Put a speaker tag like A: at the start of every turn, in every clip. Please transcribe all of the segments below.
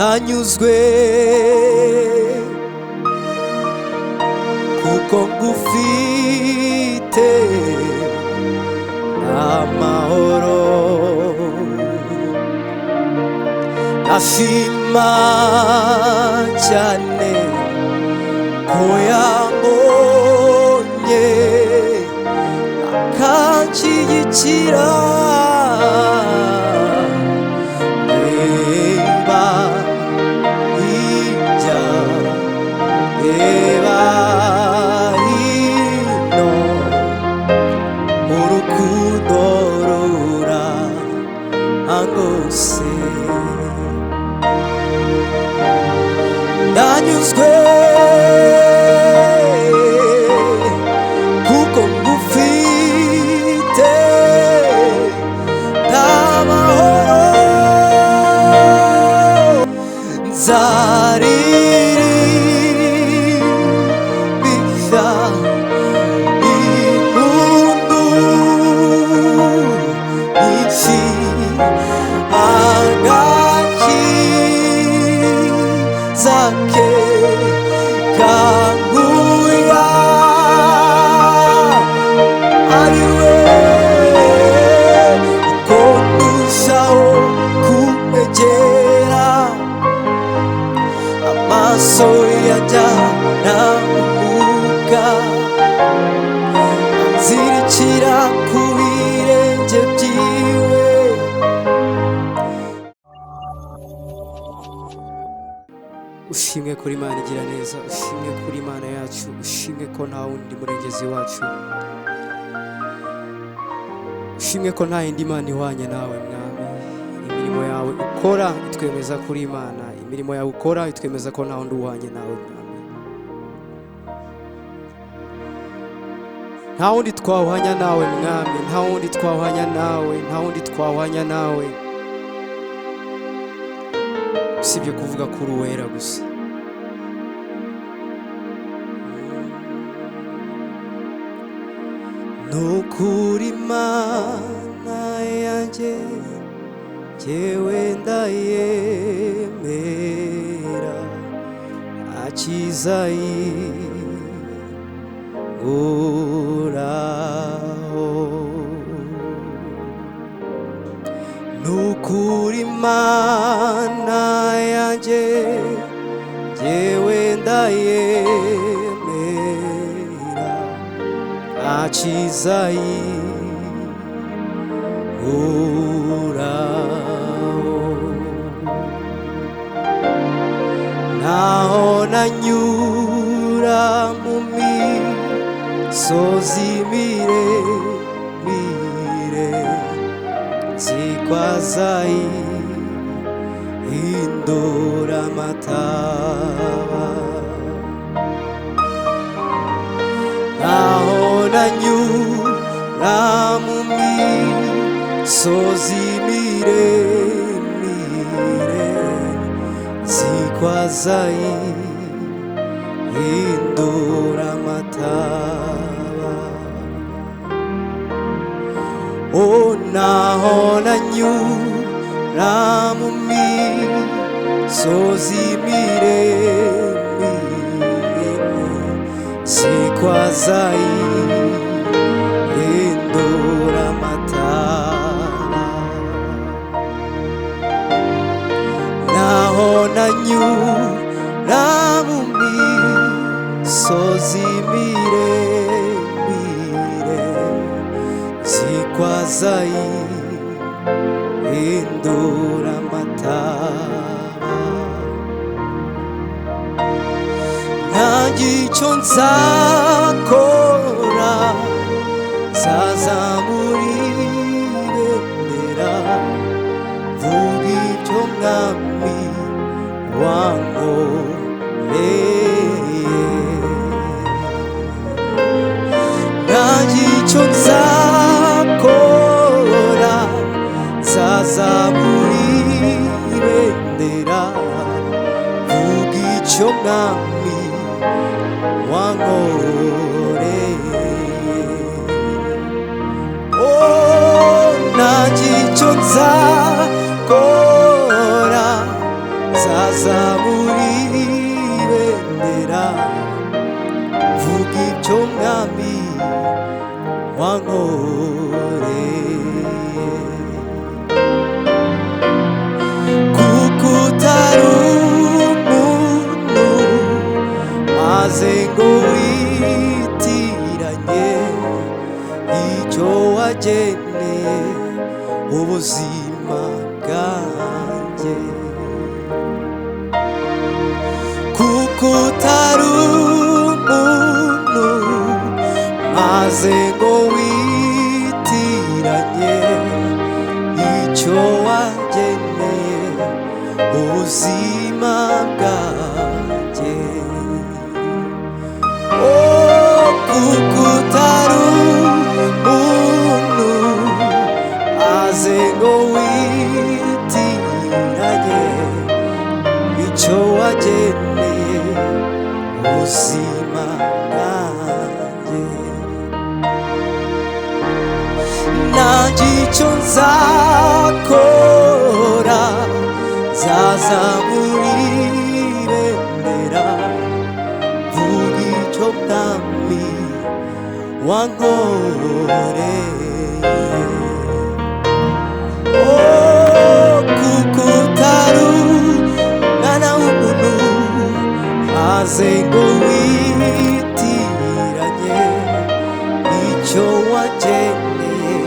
A: nanyuzwe kuko ngufite amahoro. Ndashima cyane ko yambonye akanshyigikira. Nanyuzwe kuko ngufite amahoro. Nzaririmba impundu nyinshi zake kanguya ariwe uko ndushaho kumegera. Amaso yanjye aramuka nzirikira ku birenge byiwe. Ushimwe kuri Imana igira neza, ushimwe kuri Imana yacu, ushimwe ko nta wundi murengezi wacu, ushimwe ko nta yindi Imana ihwanye nawe mwami. Imirimo yawe ukora itwemeza kuri Imana, imirimo yawe ukora itwemeza ko nta wundi uhwanye nawe mwami. Nta wundi twahwanya nawe mwami, nta wundi twahwanya nawe, nta wundi twahwanya nawe usibye kuvuga kuri uwera gusa. Nukuri Imana yanjye jyewe ndayemera, akiza inkoraho. Nukuri Imana yanjye jyewe ndayemera, akiza inkoraho. Naho nanyura mu misozi miremire, zikazahindura amataba. Naho nanyura mu misozi miremire, zikazahindura amataba. Oh, naho nanyura mu misozi miremire, zikazahindura amataba. Naho nanyura mu misozi miremire, zikazahindura amataba. Ntacyo nzakora, nzazamura ibendera, vuga ibyo mwami wankoreye. Ntacyo nzakora, nzazamura ibendera, vuga icyo mwami wankoreye. Oh, ntacyo nzakora, zazamura ibendera vuga ibyo mwami wankoreye, kuko utari umuntu maze ngo witiranye icyo wageneye ubuzima bwanjye, kuko utari umuntu maze ngo witiranye icyo wageneye ubuzima bwanjye. Oh, kuko utari umuntu maze ngo witiranye icyo wageneye ubuzima bwanjye. Nanjye icyo nzakora nzazamura ibendera vuga icyo mwami wankoreye, oh, kuko utari umwana w'umuntu maze ngo witiranye icyo wageneye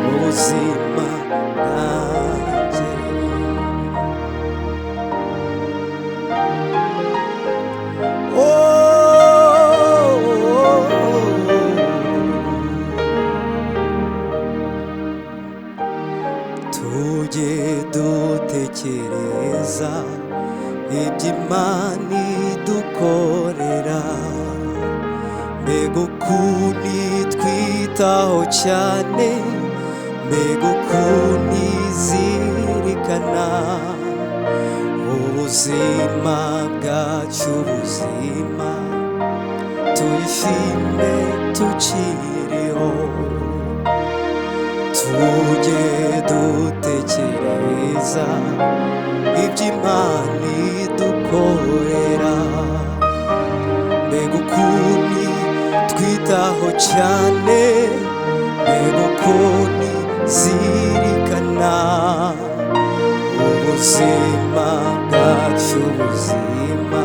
A: ubuzima bwanjye. Tujye dutekereza iby'Imana idukorera, mbega ukuntu itwitaho cyane, mbega ukuntu izirikana ubuzima bwacu, ubuzima tuyishime tukiriho. Tujye dutekereza iby'Imana idukorera, mbega ukuntu twitaho cyane, mbega ukuntu zirikana ubuzima bwacu, ubuzima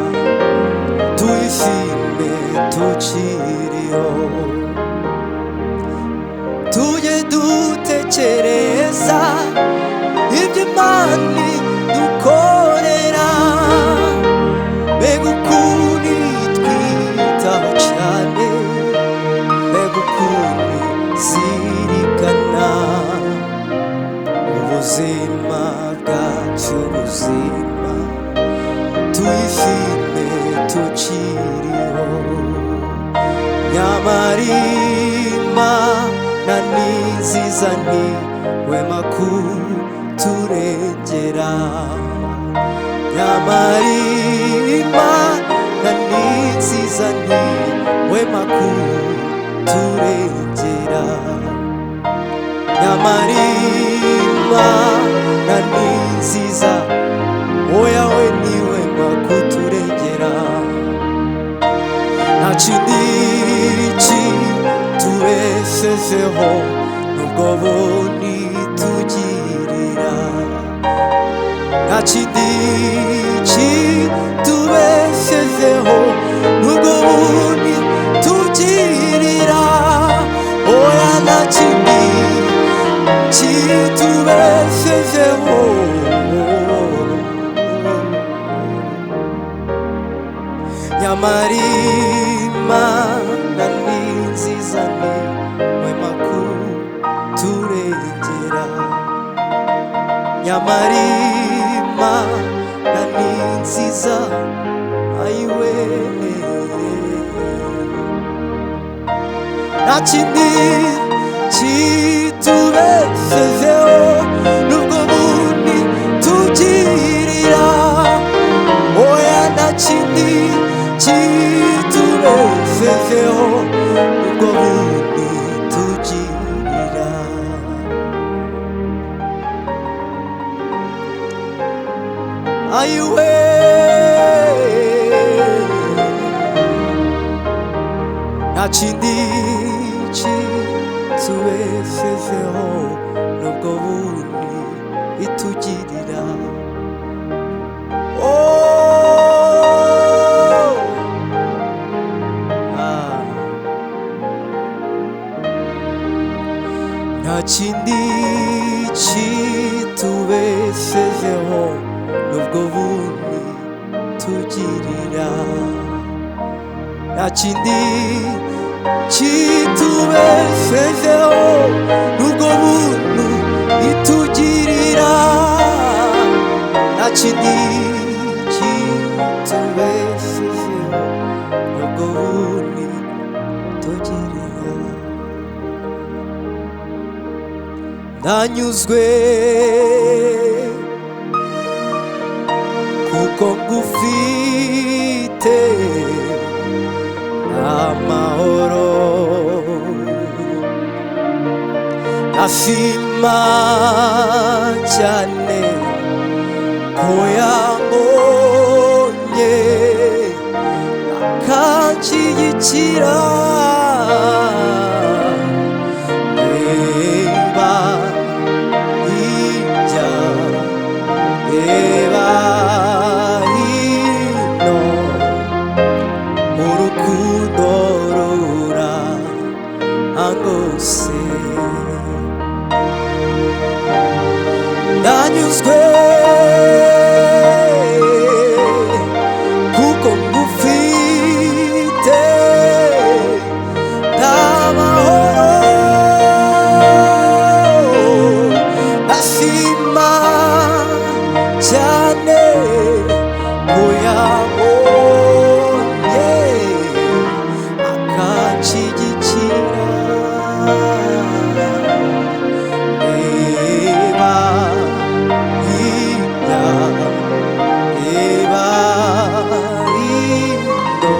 A: tuyishime tukiriho. Tujye dutekereza iby'Imana idukorera, mbega ukuntu itwitaho cyane, mbega ukuntu zirikana ubuzima bwacu, ubuzima tuyishime tukiriho. Nyamara Imana ni nziza, ntihwema kuturengera. Nyamara Imana ni nziza, ntihwema kuturengera. Nyamara Imana ni nziza, oya we ntihwema kuturengera. Nta kindi kitubeshejeho n'ubwo bundi tugirira, nta kindi kitubeshejeho n'ubwo bundi tugirira, oya nta kindi kitubeshejeho. Nyamara Imana ni nziza, ntihwema kuturengera. Nyamara Imana ni nziza, ayiwe nta kindi kitubeshejeho n'ubwo bundi tugirira, oya nta kindi kitubeshejeho n'ubwo bundi tugirira. Ay ayiwe nta kindi kitubeshejeho nubwo bundi itugirira nta kindi kitubeshejeho nubwo bundi tugirira nta kindi kitubeshejeho nubwo bundi itugirira nta kindi kitubeshejeho nubwo bundi tugirira ndanyuzwe kuko ngufite amahoro ndashima cyane ko yambonye akanshyigikira reba hino urukundo rurangose ndanyuzwe kuko ngufite ndamahoro ndashima cyane ko yabonye akanshyigikira reba hirya reba hino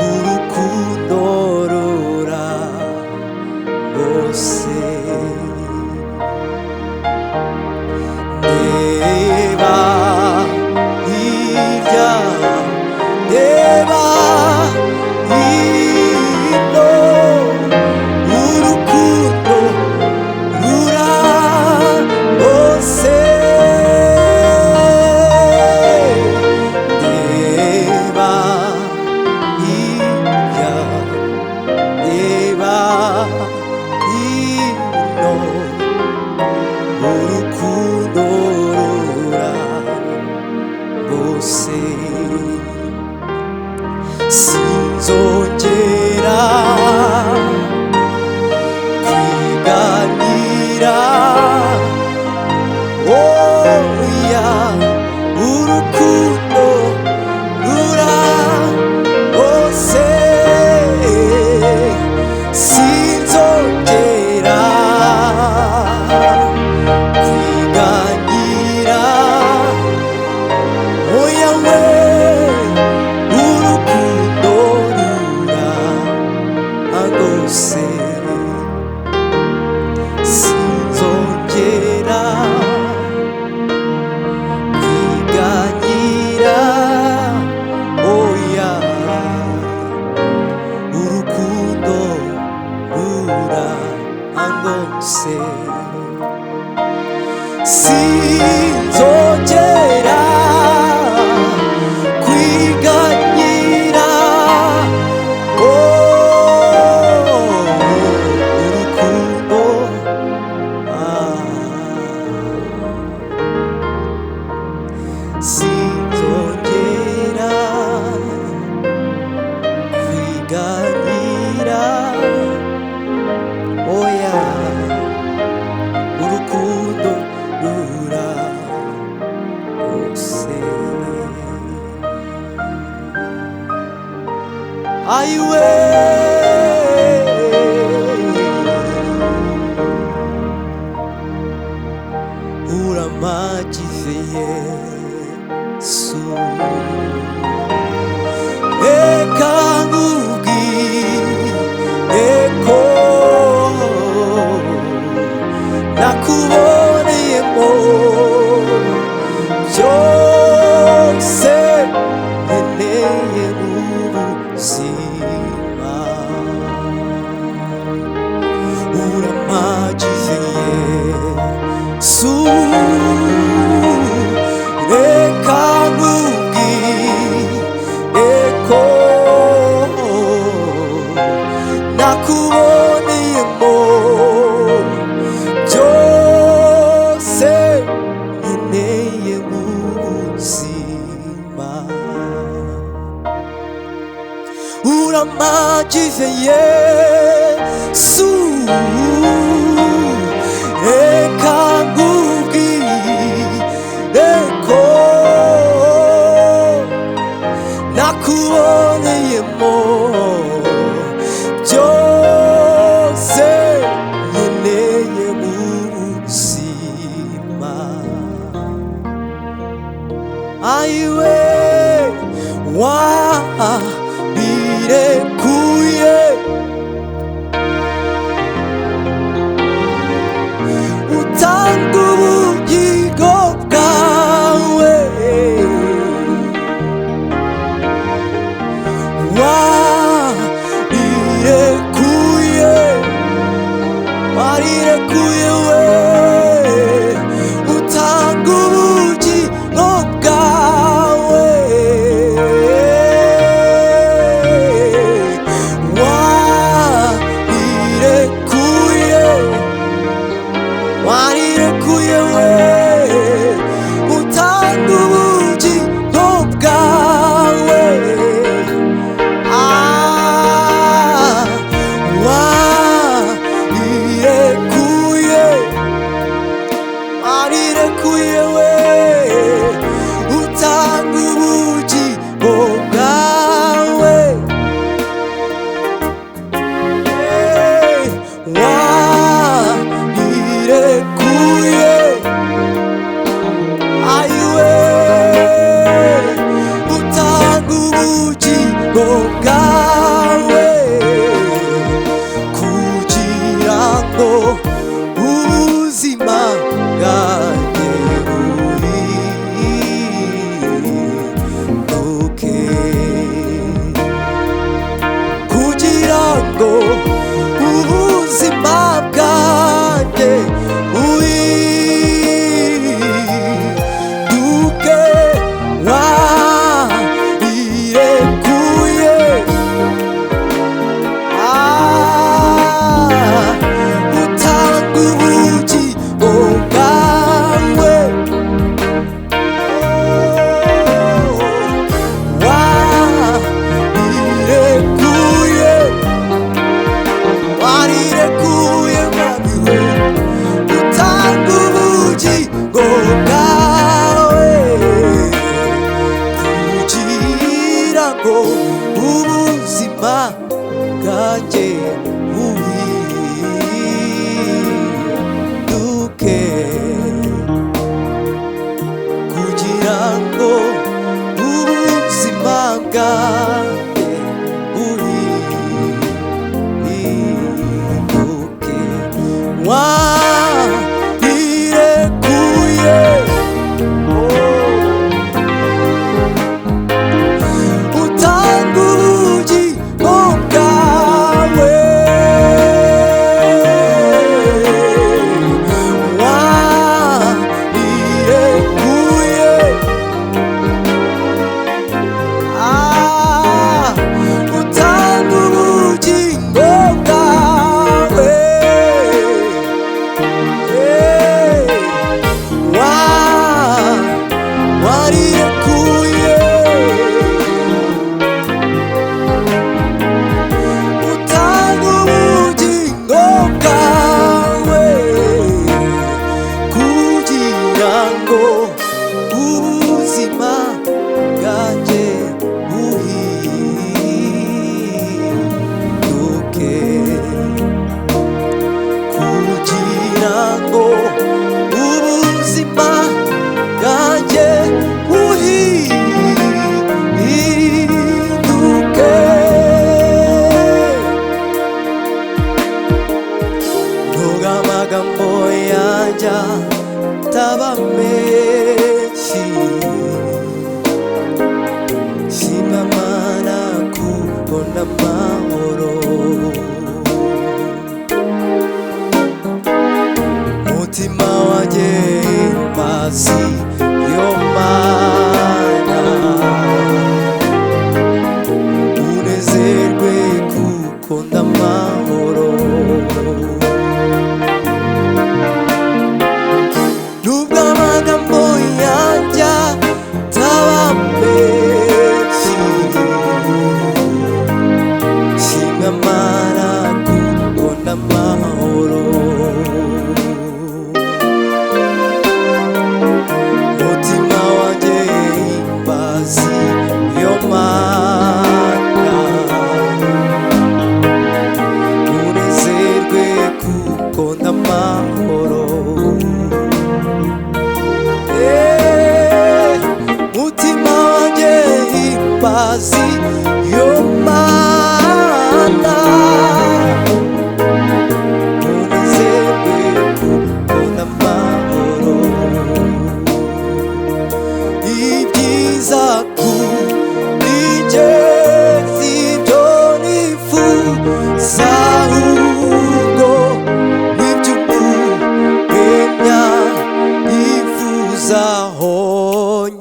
A: urukundo rurangose reba hirya reba hino urukundo rurangose reba hirya reba hino urukundo rurangose sinzongera kwiganira oya urukundo rurangose sinzongera kwiganira oya we urukundo rurangose sinzongera kwiganira oya urukundo rurangose sinzongera kwiganyira urukundo sinzongera kwiganyira oya urukundo rurangose ayiwe uramagize Yesu reka nkubwire ko nakuboneyemo byo uramagize Yesu, reka nkubwire ko nakuboneyemo byose nkeneye mu buzima. Aiwe wabirekuye utanga ubugingo bwawe, warirekuye we utanga ubugingo bwawe.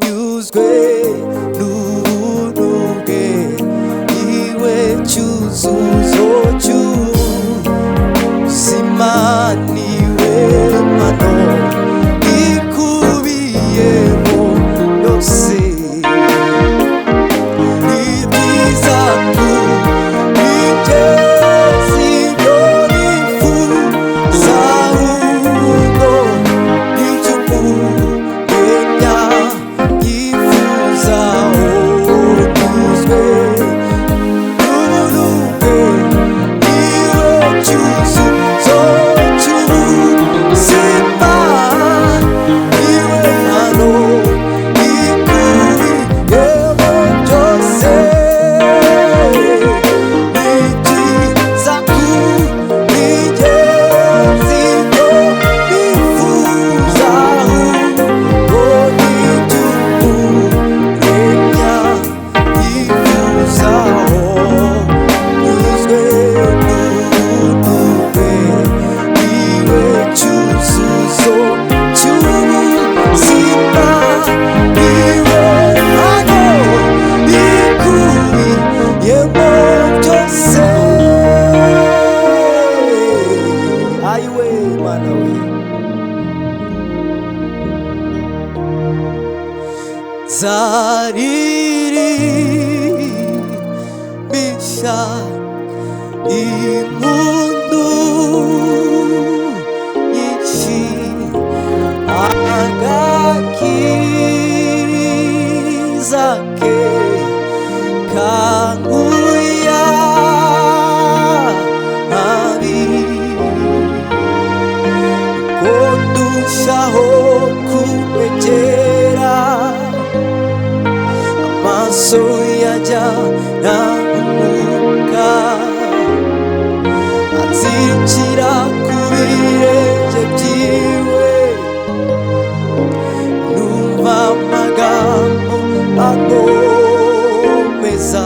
A: nyuzwe n'ubuntu bwe, iwe cyuzuzo cy'ubuzima, niwe mano ikubiyemo yose. Ibyiza kubigeza ibyo nifuza, ahubwo n'iby'umuremya yifuza. Unyuzwe n'ubuntu bwe, iwe cyuzuzo cy'ubuzima, niwe mano ikubiyemo byose. Ibyiza kubigeza ibyo nifuza, ahubwo n'iby'umuremya yifuza. Unyuzwe n'ubuntu bwe, iwe cyuzuzo cy'ubuzima, niwe mano ikubiyemo byose. Ayiwe Mana we, nzaririmbisha impundu nyinshi, agakiza ke kanguya abi, ko ndushaho kumwegera, amaso yajya namuka, anzirikira ku birenge byiwe, numva amagambo agomeza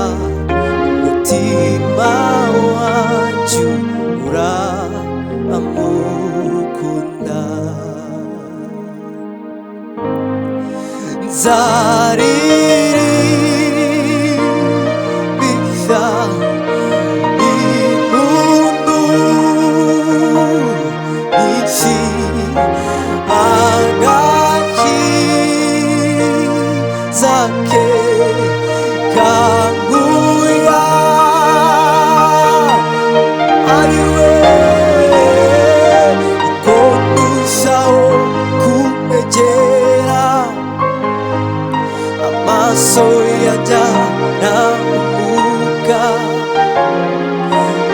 A: umutima wacu uramukunda. Nzaririmbisha impundu nyinshi, agakiza ke kanguya ariwe, ko ndushaho kumwegera, amaso yajya namuka,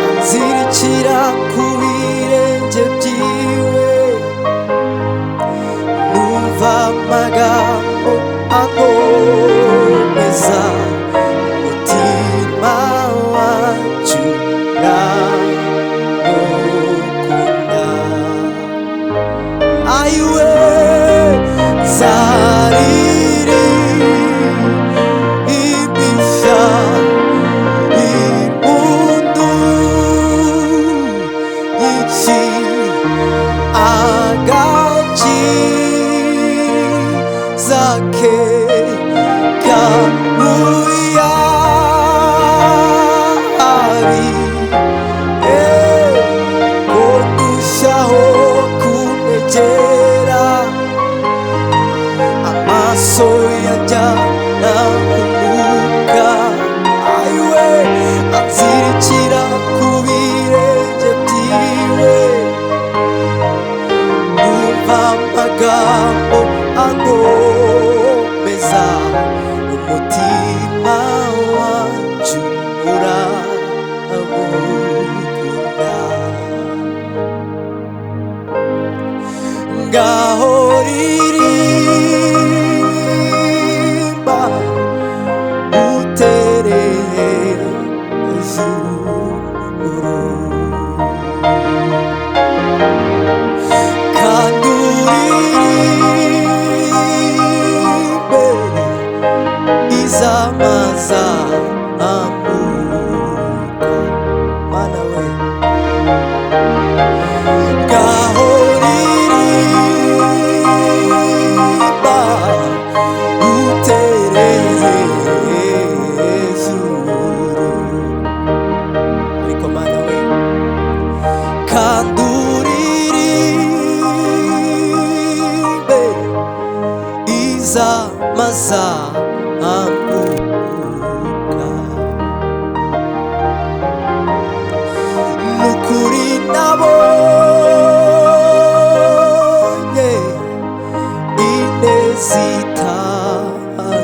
A: anzirikira ku birenge byiwe, numva amagambo agomeza umutima wacu uramukunda. Ayiwe nzaririmbisha impundu nyinshi, agakiza ke kanguya abi, ko ndushaho kumwegera, amaso yajya namuka, ayiwe anzirikira ku birenge byiwe, numva amagambo agomeza nukuri nabonye ineza itangaje,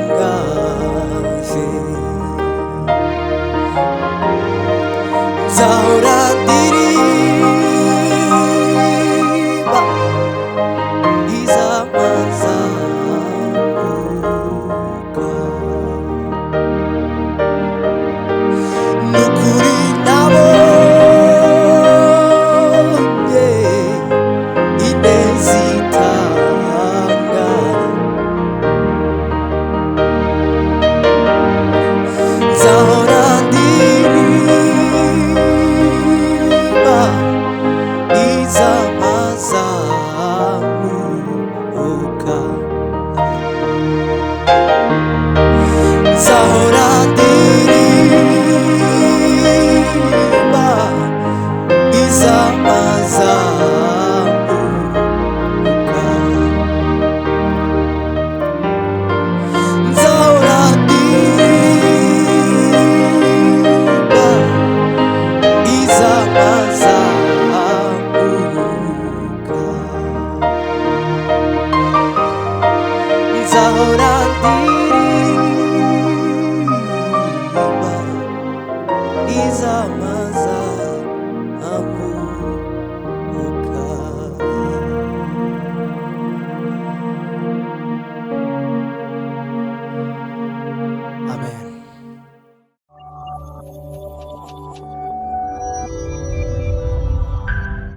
A: nzahora ndirimba izamazamuka. Nukuri nabonye ineza itangaje, nzahora ndirimba izamazamuka. Nzahora ndirimba izamazamuka. Nzahora ndirimba izamazamuka. Nzahora ndirimba izamazamuka.